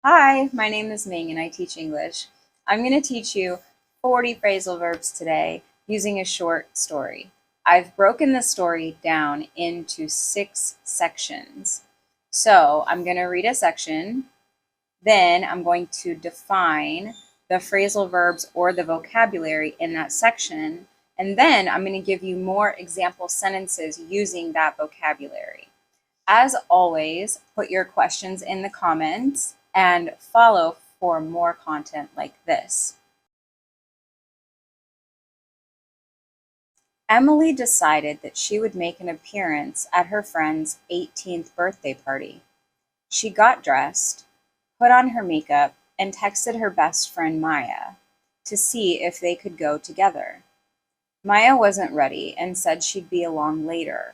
Hi, my name is Ming and I teach English. I'm going to teach you 40 phrasal verbs today using a short story. I've broken the story down into 6 sections. So I'm going to read a section, then I'm going to define the phrasal verbs or the vocabulary in that section, and then I'm going to give you more example sentences using that vocabulary. As always, put your questions in the comments and follow for more content like this. Emily decided that she would make an appearance at her friend's 18th birthday party. She got dressed, put on her makeup, and texted her best friend Maya to see if they could go together. Maya wasn't ready and said she'd be along later.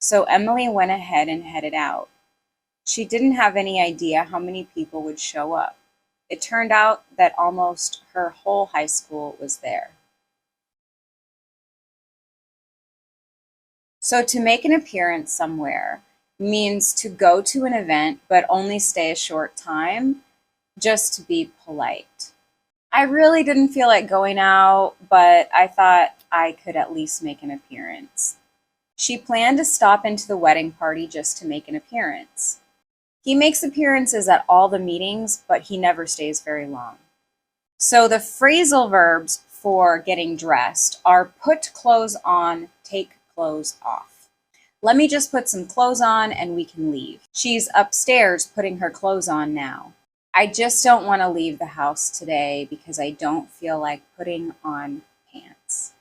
So Emily went ahead and headed out. She didn't have any idea how many people would show up. It turned out that almost her whole high school was there. So to make an appearance somewhere means to go to an event but only stay a short time, just to be polite. I really didn't feel like going out, but I thought I could at least make an appearance. She planned to stop into the wedding party just to make an appearance. He makes appearances at all the meetings, but he never stays very long. So the phrasal verbs for getting dressed are put clothes on, take clothes off. Let me just put some clothes on and we can leave. She's upstairs putting her clothes on now. I just don't want to leave the house today because I don't feel like putting on pants.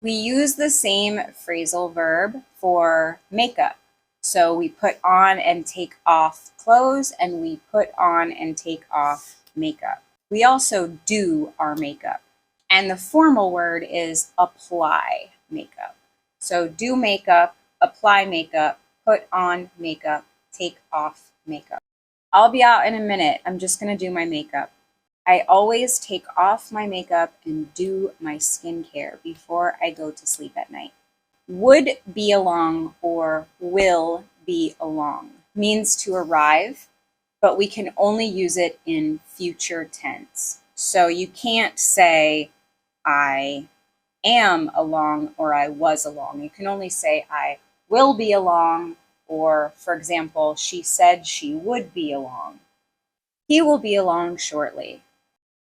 We use the same phrasal verb for makeup. So we put on and take off clothes and we put on and take off makeup. We also do our makeup. And the formal word is apply makeup. So do makeup, apply makeup, put on makeup, take off makeup. I'll be out in a minute. I'm just going to do my makeup. I always take off my makeup and do my skincare before I go to sleep at night. Would be along or will be along means to arrive, but we can only use it in future tense. So you can't say I am along or I was along. You can only say I will be along, or for example, she said she would be along. He will be along shortly.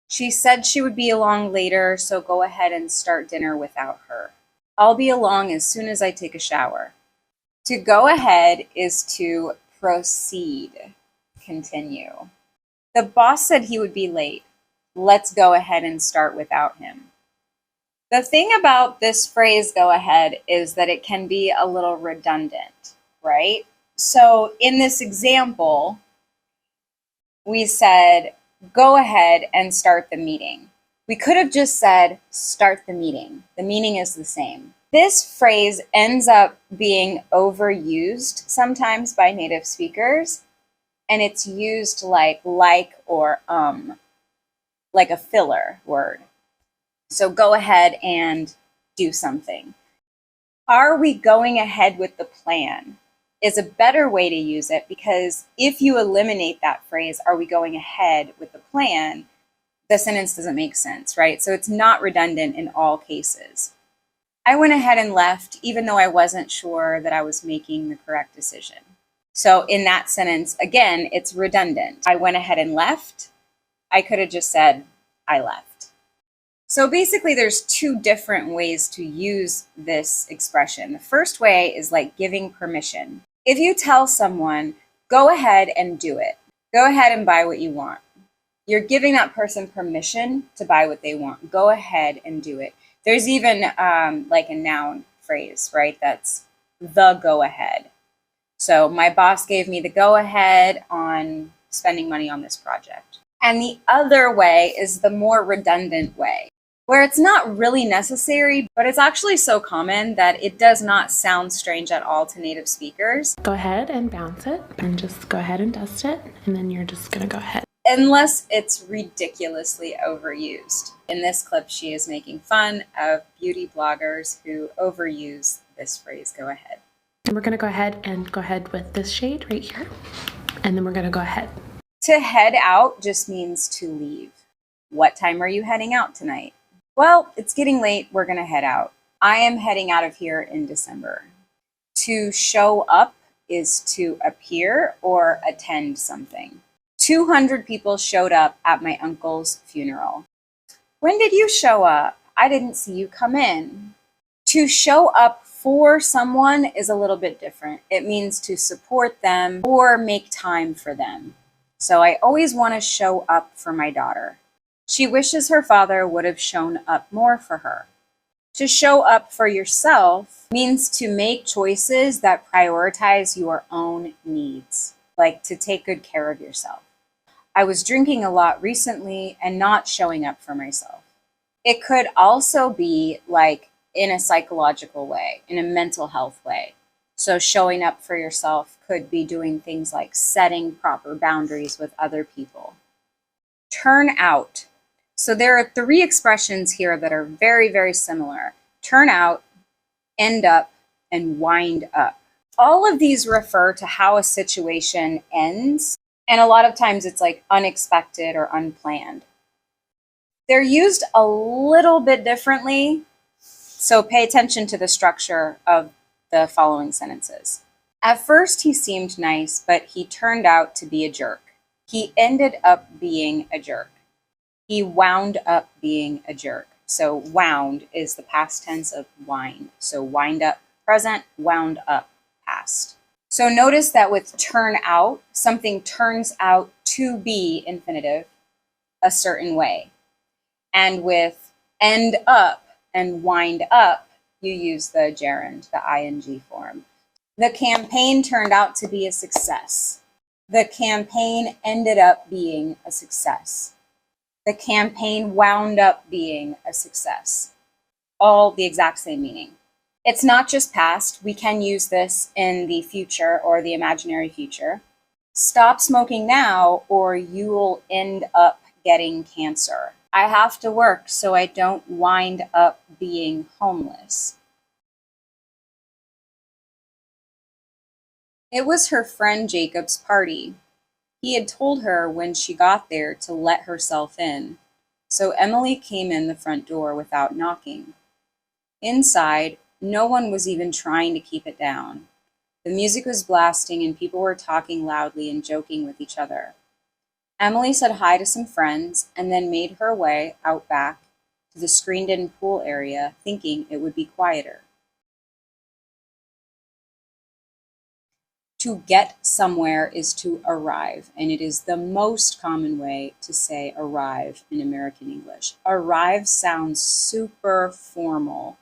She said she would be along later, so go ahead and start dinner without her. I'll be along as soon as I take a shower. To go ahead is to proceed, continue. The boss said he would be late. Let's go ahead and start without him. The thing about this phrase, go ahead, is that it can be a little redundant, right? So in this example, we said, go ahead and start the meeting. We could have just said, start the meeting. The meaning is the same. This phrase ends up being overused sometimes by native speakers, and it's used like or like a filler word. So go ahead and do something. Are we going ahead with the plan is a better way to use it, because if you eliminate that phrase, are we going ahead with the plan, the sentence doesn't make sense, right? So it's not redundant in all cases. I went ahead and left even though I wasn't sure that I was making the correct decision. So in that sentence, again, it's redundant. I went ahead and left. I could have just said, I left. So basically there's 2 different ways to use this expression. The first way is like giving permission. If you tell someone, go ahead and do it. Go ahead and buy what you want. You're giving that person permission to buy what they want. Go ahead and do it. There's even like a noun phrase, right? That's the go ahead. So my boss gave me the go ahead on spending money on this project. And the other way is the more redundant way, where it's not really necessary, but it's actually so common that it does not sound strange at all to native speakers. Go ahead and bounce it and just go ahead and dust it, and then you're just gonna go ahead. Unless it's ridiculously overused. In this clip, she is making fun of beauty bloggers who overuse this phrase, go ahead. And we're gonna go ahead with this shade right here, and then we're gonna go ahead. To head out just means to leave. What time are you heading out tonight? Well, it's getting late. We're going to head out. I am heading out of here in December. To show up is to appear or attend something. 200 people showed up at my uncle's funeral. When did you show up? I didn't see you come in. To show up for someone is a little bit different. It means to support them or make time for them. So I always want to show up for my daughter. She wishes her father would have shown up more for her. To show up for yourself means to make choices that prioritize your own needs, like to take good care of yourself. I was drinking a lot recently and not showing up for myself. It could also be like in a psychological way, in a mental health way. So showing up for yourself could be doing things like setting proper boundaries with other people. Turn out. So there are 3 expressions here that are very, very similar. Turn out, end up, and wind up. All of these refer to how a situation ends, and a lot of times it's like unexpected or unplanned. They're used a little bit differently, so pay attention to the structure of the following sentences. At first he seemed nice, but he turned out to be a jerk. He ended up being a jerk. He wound up being a jerk. So wound is the past tense of wind. So wind up, present, wound up, past. So notice that with turn out, something turns out to be infinitive a certain way. And with end up and wind up, you use the gerund, the ing form. The campaign turned out to be a success. The campaign ended up being a success. The campaign wound up being a success. All the exact same meaning. It's not just past. We can use this in the future or the imaginary future. Stop smoking now or you'll end up getting cancer. I have to work so I don't wind up being homeless. It was her friend Jacob's party. He had told her when she got there to let herself in, so Emily came in the front door without knocking. Inside, no one was even trying to keep it down. The music was blasting and people were talking loudly and joking with each other. Emily said hi to some friends and then made her way out back to the screened-in pool area, thinking it would be quieter. To get somewhere is to arrive, and it is the most common way to say arrive in American English. Arrive sounds super formal.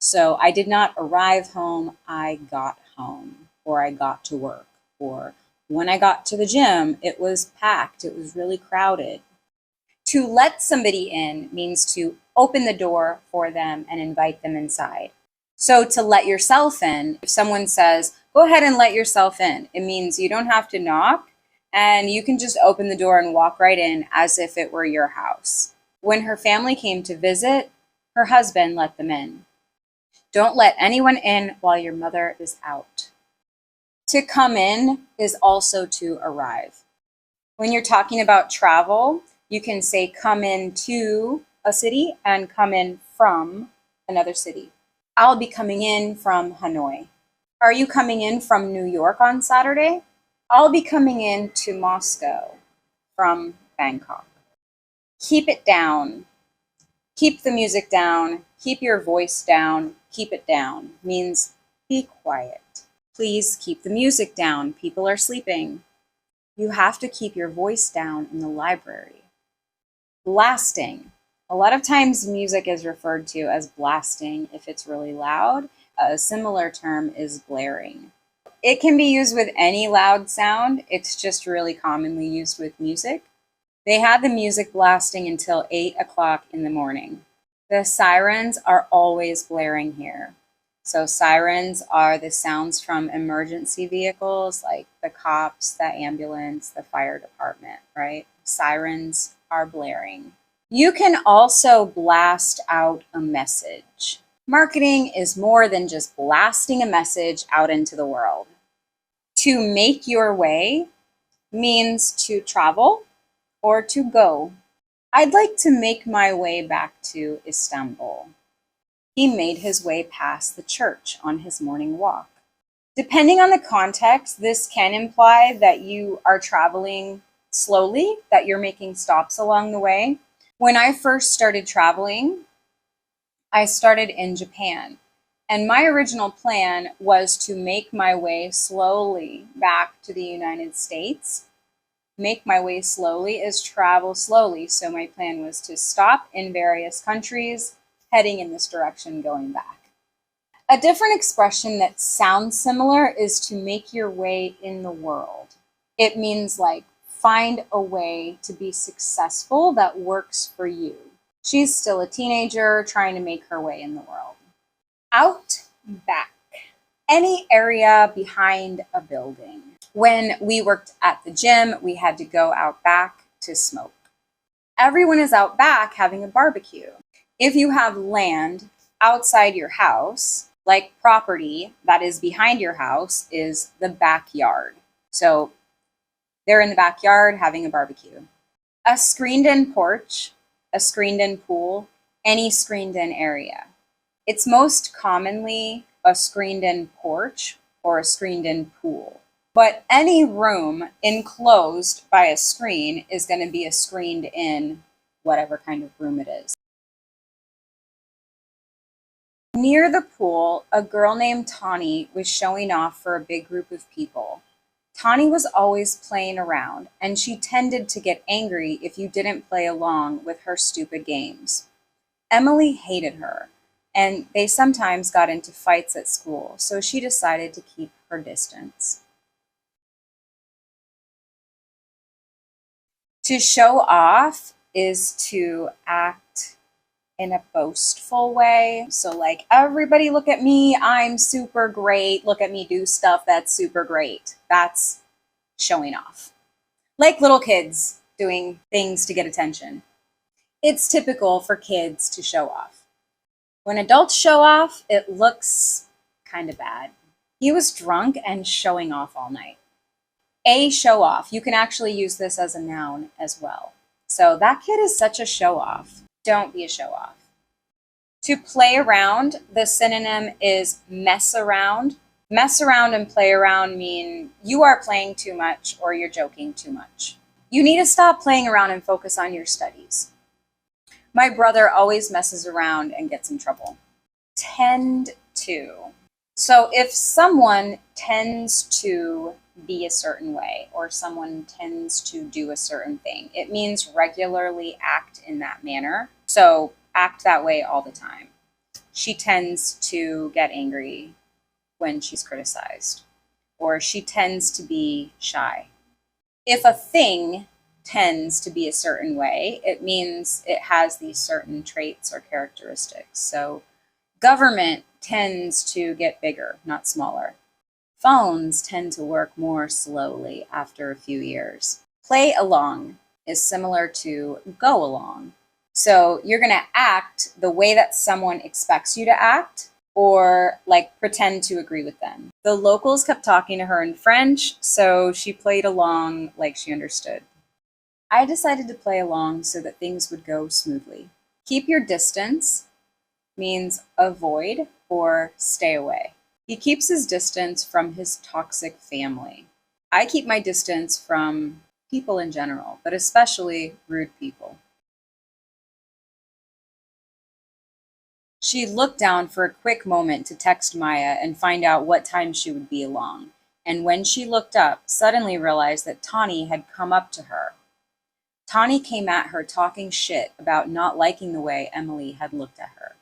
So I did not arrive home, I got home, or I got to work, or when I got to the gym, it was packed, it was really crowded. To let somebody in means to open the door for them and invite them inside. So to let yourself in, if someone says, go ahead and let yourself in, it means you don't have to knock and you can just open the door and walk right in as if it were your house. When her family came to visit, her husband let them in. Don't let anyone in while your mother is out. To come in is also to arrive. When you're talking about travel, you can say come in to a city and come in from another city. I'll be coming in from Hanoi. Are you coming in from New York on Saturday? I'll be coming in to Moscow from Bangkok. Keep it down. Keep the music down. Keep your voice down. Keep it down means be quiet. Please keep the music down. People are sleeping. You have to keep your voice down in the library. Blasting. A lot of times music is referred to as blasting if it's really loud. A similar term is blaring. It can be used with any loud sound. It's just really commonly used with music. They had the music blasting until 8 o'clock in the morning. The sirens are always blaring here. So sirens are the sounds from emergency vehicles like the cops, the ambulance, the fire department, right? Sirens are blaring. You can also blast out a message. Marketing is more than just blasting a message out into the world. To make your way means to travel or to go. I'd like to make my way back to Istanbul. He made his way past the church on his morning walk. Depending on the context, this can imply that you are traveling slowly, that you're making stops along the way. When I first started traveling, I started in Japan. And my original plan was to make my way slowly back to the United States. Make my way slowly is travel slowly. So my plan was to stop in various countries, heading in this direction, going back. A different expression that sounds similar is to make your way in the world. It means like find a way to be successful that works for you. She's still a teenager trying to make her way in the world. Out back. Any area behind a building. When we worked at the gym, we had to go out back to smoke. Everyone is out back having a barbecue. If you have land outside your house, like property that is behind your house, is the backyard. So they're in the backyard having a barbecue. A screened-in porch, a screened-in pool, any screened-in area. It's most commonly a screened-in porch or a screened-in pool. But any room enclosed by a screen is going to be a screened-in whatever kind of room it is. Near the pool, a girl named Tawny was showing off for a big group of people. Tawny was always playing around, and she tended to get angry if you didn't play along with her stupid games. Emily hated her, and they sometimes got into fights at school, so she decided to keep her distance. To show off is to act in a boastful way. So like, everybody look at me, I'm super great. Look at me do stuff that's super great. That's showing off. Like little kids doing things to get attention. It's typical for kids to show off. When adults show off, it looks kind of bad. He was drunk and showing off all night. A show off. You can actually use this as a noun as well. So that kid is such a show off. Don't be a show off. To play around, the synonym is mess around. Mess around and play around mean you are playing too much or you're joking too much. You need to stop playing around and focus on your studies. My brother always messes around and gets in trouble. Tend to. So if someone tends to be a certain way or someone tends to do a certain thing, it means regularly act in that manner. So act that way all the time. She tends to get angry when she's criticized, or she tends to be shy. If a thing tends to be a certain way, it means it has these certain traits or characteristics. So government tends to get bigger, not smaller. Phones tend to work more slowly after a few years. Play along is similar to go along. So you're going to act the way that someone expects you to act, or like pretend to agree with them. The locals kept talking to her in French, so she played along like she understood. I decided to play along so that things would go smoothly. Keep your distance means avoid or stay away. He keeps his distance from his toxic family. I keep my distance from people in general, but especially rude people. She looked down for a quick moment to text Maya and find out what time she would be along. And when she looked up, suddenly realized that Tawny had come up to her. Tawny came at her talking shit about not liking the way Emily had looked at her.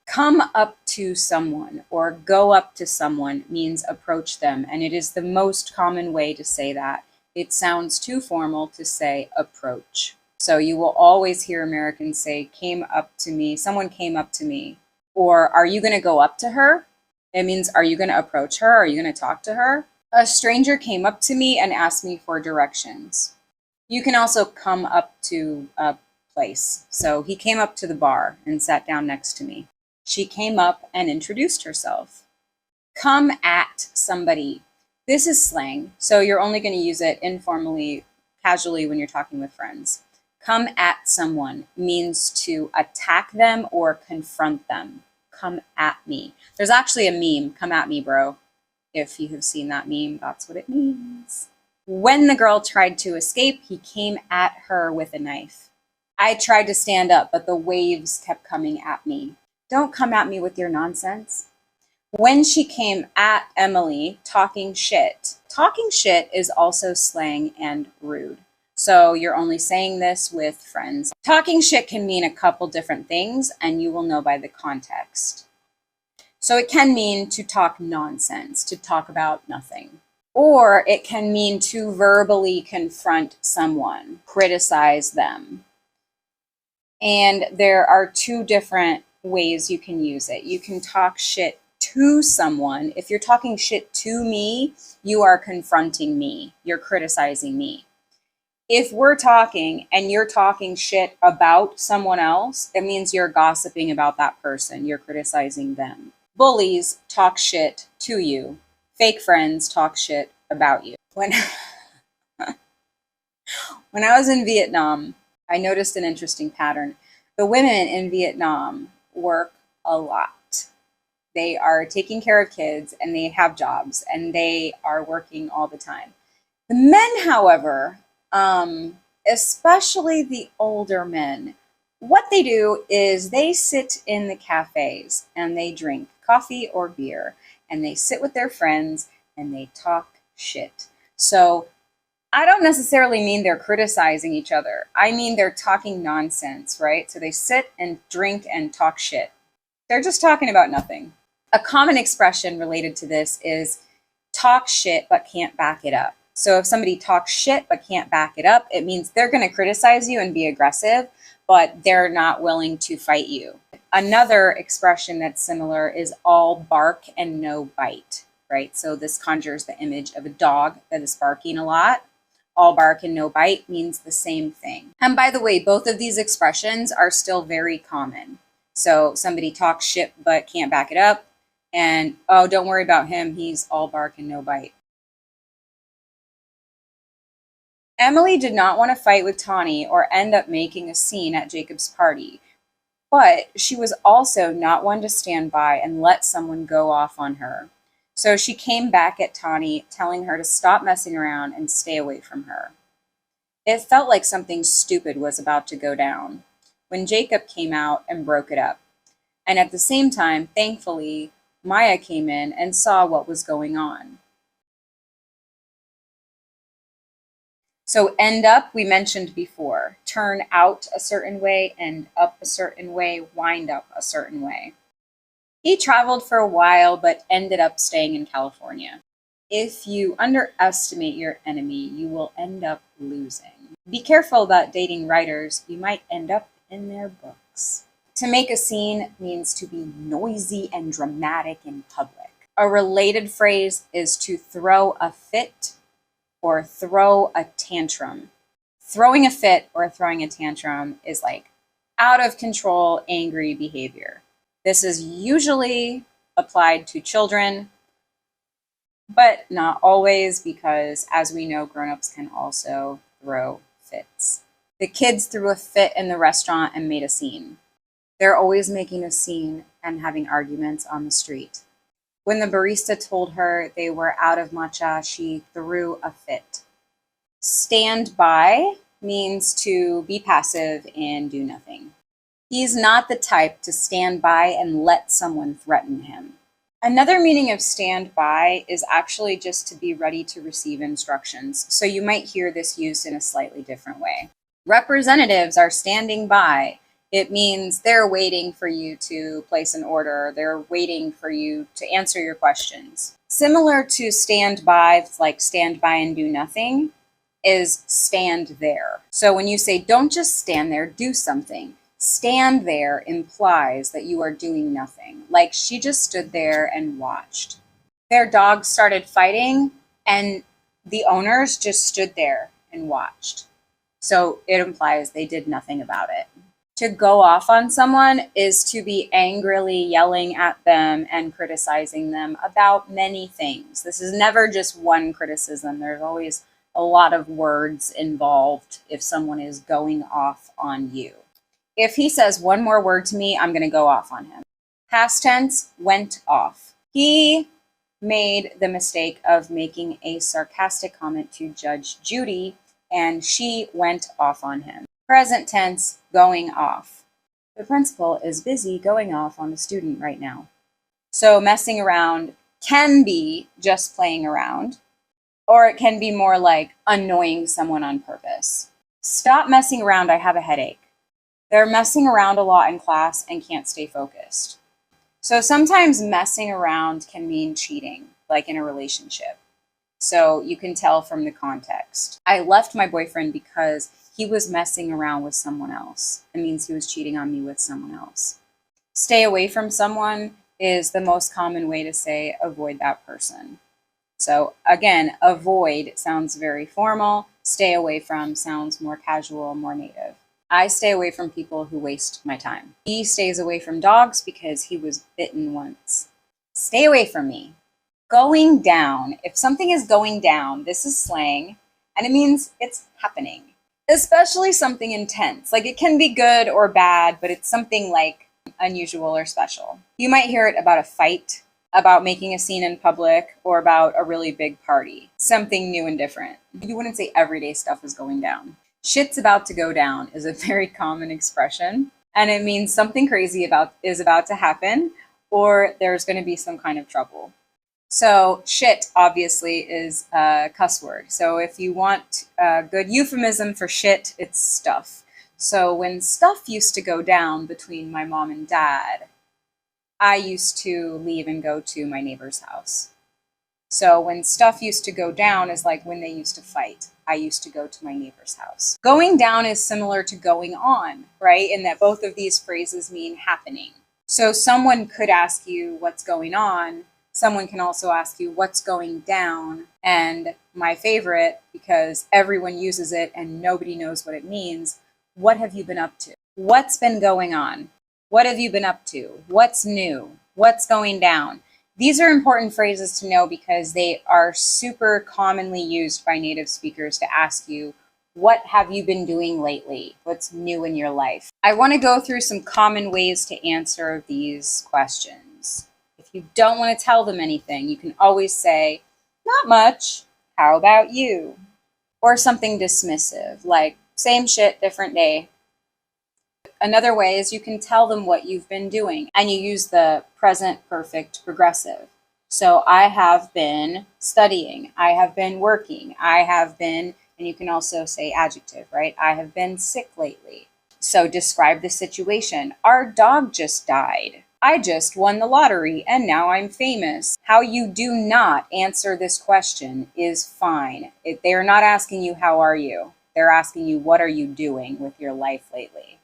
Come up to someone or go up to someone means approach them, and it is the most common way to say that. It sounds too formal to say approach. So you will always hear Americans say, came up to me, someone came up to me. Or are you going to go up to her? It means, are you going to approach her? Are you going to talk to her? A stranger came up to me and asked me for directions. You can also come up to a place. So he came up to the bar and sat down next to me. She came up and introduced herself. Come at somebody This is slang, so you're only going to use it informally, casually when you're talking with friends. Come at someone means to attack them or confront them. Come at me. There's actually a meme, come at me, bro. If you have seen that meme, that's what it means. When the girl tried to escape, he came at her with a knife. I tried to stand up, but the waves kept coming at me. Don't come at me with your nonsense. When she came at Emily talking shit is also slang and rude. So you're only saying this with friends. Talking shit can mean a couple different things, and you will know by the context. So it can mean to talk nonsense, to talk about nothing. Or it can mean to verbally confront someone, criticize them. And there are two different ways you can use it. You can talk shit to someone. If you're talking shit to me, you are confronting me. You're criticizing me. If we're talking and you're talking shit about someone else, it means you're gossiping about that person. You're criticizing them. Bullies talk shit to you. Fake friends talk shit about you. When I was in Vietnam, I noticed an interesting pattern. The women in Vietnam work a lot. They are taking care of kids and they have jobs and they are working all the time. The men, however, especially the older men, what they do is they sit in the cafes and they drink coffee or beer and they sit with their friends and they talk shit. So I don't necessarily mean they're criticizing each other. I mean they're talking nonsense, right? So they sit and drink and talk shit. They're just talking about nothing. A common expression related to this is talk shit but can't back it up. So if somebody talks shit but can't back it up, it means they're going to criticize you and be aggressive, but they're not willing to fight you. Another expression that's similar is all bark and no bite, right? So this conjures the image of a dog that is barking a lot. All bark and no bite means the same thing. And by the way, both of these expressions are still very common. So somebody talks shit but can't back it up, and oh, don't worry about him, he's all bark and no bite. Emily did not want to fight with Tawny or end up making a scene at Jacob's party, but she was also not one to stand by and let someone go off on her. So she came back at Tawny, telling her to stop messing around and stay away from her. It felt like something stupid was about to go down when Jacob came out and broke it up. And at the same time, thankfully, Maya came in and saw what was going on. So end up, we mentioned before, turn out a certain way, end up a certain way, wind up a certain way. He traveled for a while, but ended up staying in California. If you underestimate your enemy, you will end up losing. Be careful about dating writers. You might end up in their books. To make a scene means to be noisy and dramatic in public. A related phrase is to throw a fit or throw a tantrum. Throwing a fit or throwing a tantrum is like out of control, angry behavior. This is usually applied to children, but not always, because as we know, grown-ups can also throw fits. The kids threw a fit in the restaurant and made a scene. They're always making a scene and having arguments on the street. When the barista told her they were out of matcha, she threw a fit. Stand by means to be passive and do nothing. He's not the type to stand by and let someone threaten him. Another meaning of stand by is actually just to be ready to receive instructions. So you might hear this used in a slightly different way. Representatives are standing by. It means they're waiting for you to place an order. They're waiting for you to answer your questions. Similar to stand by, like stand by and do nothing, is stand there. So when you say don't just stand there, do something. Stand there implies that you are doing nothing. Like she just stood there and watched. Their dogs started fighting and the owners just stood there and watched. So it implies they did nothing about it. To go off on someone is to be angrily yelling at them and criticizing them about many things. This is never just one criticism. There's always a lot of words involved if someone is going off on you. If he says one more word to me, I'm going to go off on him. Past tense, went off. He made the mistake of making a sarcastic comment to Judge Judy, and she went off on him. Present tense, going off. The principal is busy going off on the student right now. So messing around can be just playing around, or it can be more like annoying someone on purpose. Stop messing around, I have a headache. They're messing around a lot in class and can't stay focused. So sometimes messing around can mean cheating, like in a relationship. So you can tell from the context. I left my boyfriend because he was messing around with someone else. It means he was cheating on me with someone else. Stay away from someone is the most common way to say avoid that person. So again, avoid sounds very formal. Stay away from sounds more casual, more native. I stay away from people who waste my time. He stays away from dogs because he was bitten once. Stay away from me. Going down. If something is going down, this is slang, and it means it's happening. Especially something intense. Like it can be good or bad, but it's something like unusual or special. You might hear it about a fight, about making a scene in public, or about a really big party. Something new and different. You wouldn't say everyday stuff is going down. Shit's about to go down is a very common expression, and it means something crazy is about to happen, or there's going to be some kind of trouble. So shit obviously is a cuss word. So if you want a good euphemism for shit, it's stuff. So when stuff used to go down between my mom and dad, I used to leave and go to my neighbor's house. So when stuff used to go down is like when they used to fight. I used to go to my neighbor's house. Going down is similar to going on, right? In that both of these phrases mean happening. So someone could ask you what's going on. Someone can also ask you what's going down. And my favorite, because everyone uses it and nobody knows what it means, what have you been up to? What's been going on? What have you been up to? What's new? What's going down? These are important phrases to know because they are super commonly used by native speakers to ask you, what have you been doing lately? What's new in your life? I want to go through some common ways to answer these questions. If you don't want to tell them anything, you can always say, not much. How about you? Or something dismissive, like same shit, different day. Another way is you can tell them what you've been doing, and you use the present perfect progressive. So I have been studying, I have been working, I have been, and you can also say adjective, right? I have been sick lately. So describe the situation. Our dog just died. I just won the lottery and now I'm famous. How you do not answer this question is fine. They are not asking you, how are you? They're asking you, what are you doing with your life lately?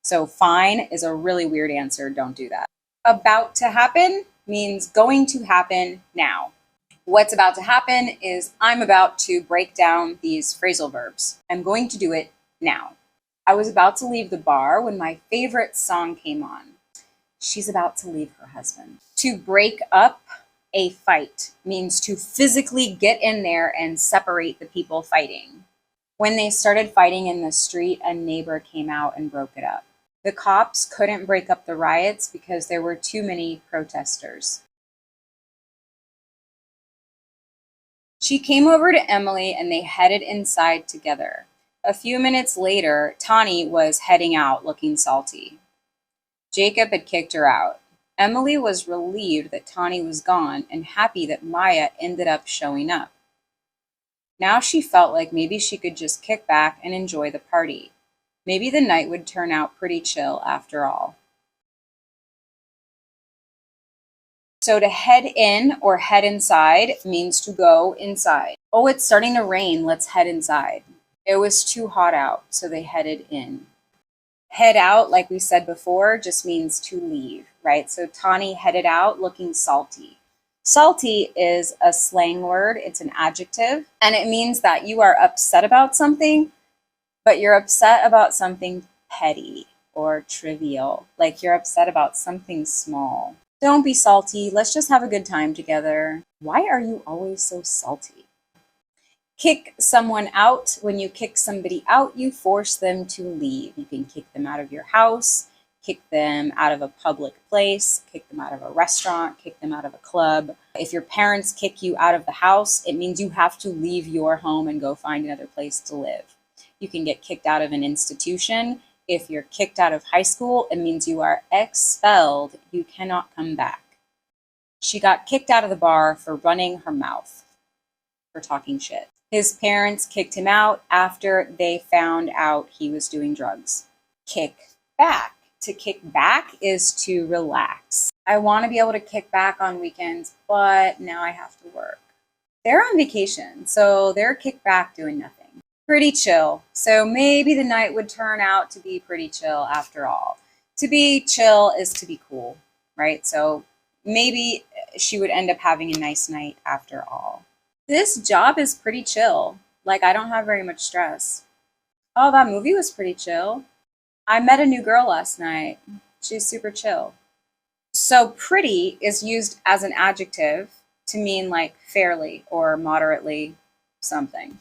So fine is a really weird answer. Don't do that. About to happen means going to happen now. What's about to happen is I'm about to break down these phrasal verbs. I'm going to do it now. I was about to leave the bar when my favorite song came on. She's about to leave her husband. To break up a fight means to physically get in there and separate the people fighting. When they started fighting in the street, a neighbor came out and broke it up. The cops couldn't break up the riots because there were too many protesters. She came over to Emily and they headed inside together. A few minutes later, Tawny was heading out looking salty. Jacob had kicked her out. Emily was relieved that Tawny was gone and happy that Maya ended up showing up. Now she felt like maybe she could just kick back and enjoy the party. Maybe the night would turn out pretty chill after all. So to head in or head inside means to go inside. Oh, it's starting to rain. Let's head inside. It was too hot out, so they headed in. Head out, like we said before, just means to leave, right? So Tawny headed out looking salty. Salty is a slang word. It's an adjective, and it means that you are upset about something, but you're upset about something petty or trivial, like you're upset about something small. Don't be salty. Let's just have a good time together. Why are you always so salty? Kick someone out. When you kick somebody out, you force them to leave. You can kick them out of your house, kick them out of a public place, kick them out of a restaurant, kick them out of a club. If your parents kick you out of the house, it means you have to leave your home and go find another place to live. You can get kicked out of an institution. If you're kicked out of high school, it means you are expelled. You cannot come back. She got kicked out of the bar for running her mouth, for talking shit. His parents kicked him out after they found out he was doing drugs. Kick back. To kick back is to relax. I want to be able to kick back on weekends, but now I have to work. They're on vacation, so they're kicked back doing nothing. Pretty chill. So maybe the night would turn out to be pretty chill after all. To be chill is to be cool, right? So maybe she would end up having a nice night after all. This job is pretty chill. Like, I don't have very much stress. Oh, that movie was pretty chill. I met a new girl last night. She's super chill. So pretty is used as an adjective to mean like fairly or moderately something.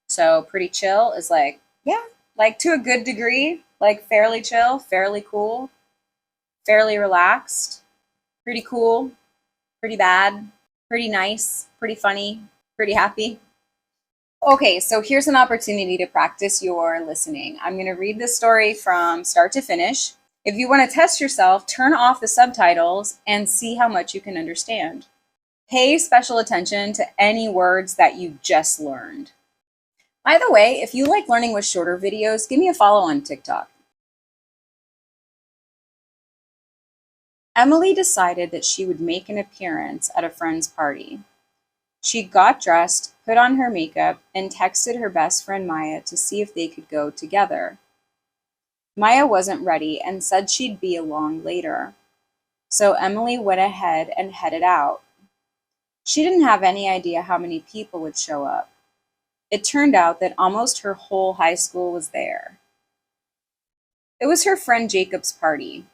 So pretty chill is like, yeah, like to a good degree, like fairly chill, fairly cool, fairly relaxed, pretty cool, pretty bad, pretty nice, pretty funny, pretty happy. Okay, so here's an opportunity to practice your listening. I'm going to read the story from start to finish. If you want to test yourself, turn off the subtitles and see how much you can understand. Pay special attention to any words that you just learned. By the way, if you like learning with shorter videos, give me a follow on TikTok. Emily decided that she would make an appearance at a friend's party. She got dressed, put on her makeup, and texted her best friend Maya to see if they could go together. Maya wasn't ready and said she'd be along later. So Emily went ahead and headed out. She didn't have any idea how many people would show up. It turned out that almost her whole high school was there. It was her friend Jacob's party.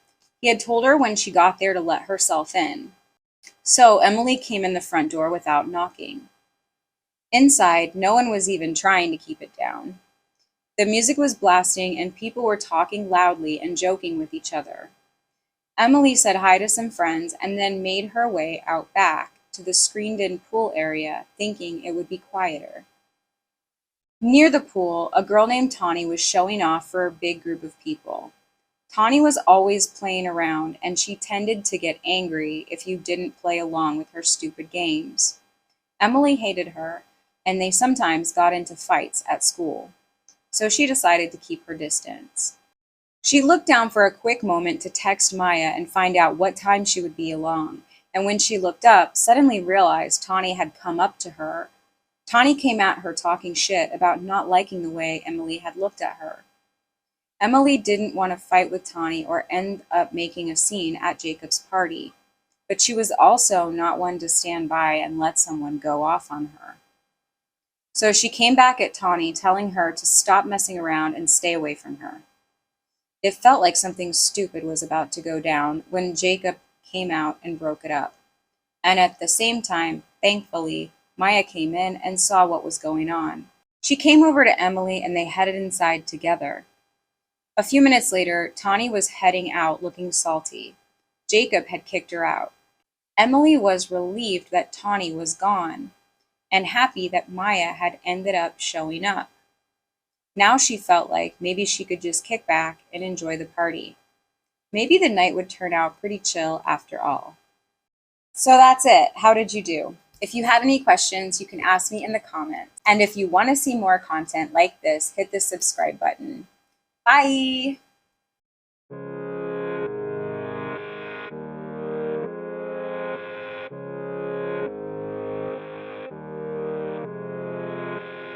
He had told her when she got there to let herself in. So Emily came in the front door without knocking. Inside, no one was even trying to keep it down. The music was blasting and people were talking loudly and joking with each other. Emily said hi to some friends and then made her way out back to the screened-in pool area, thinking it would be quieter. Near the pool, a girl named Tawny was showing off for a big group of people. Tawny was always playing around, and she tended to get angry if you didn't play along with her stupid games. Emily hated her, and they sometimes got into fights at school. So she decided to keep her distance. She looked down for a quick moment to text Maya and find out what time she would be along, and when she looked up, suddenly realized Tawny had come up to her. Tawny came at her talking shit about not liking the way Emily had looked at her. Emily didn't want to fight with Tawny or end up making a scene at Jacob's party, but she was also not one to stand by and let someone go off on her. So she came back at Tawny, telling her to stop messing around and stay away from her. It felt like something stupid was about to go down when Jacob came out and broke it up. And at the same time, thankfully, Maya came in and saw what was going on. She came over to Emily and they headed inside together. A few minutes later, Tawny was heading out looking salty. Jacob had kicked her out. Emily was relieved that Tawny was gone and happy that Maya had ended up showing up. Now she felt like maybe she could just kick back and enjoy the party. Maybe the night would turn out pretty chill after all. So that's it. How did you do? If you have any questions, you can ask me in the comments. And if you want to see more content like this, hit the subscribe button. Bye!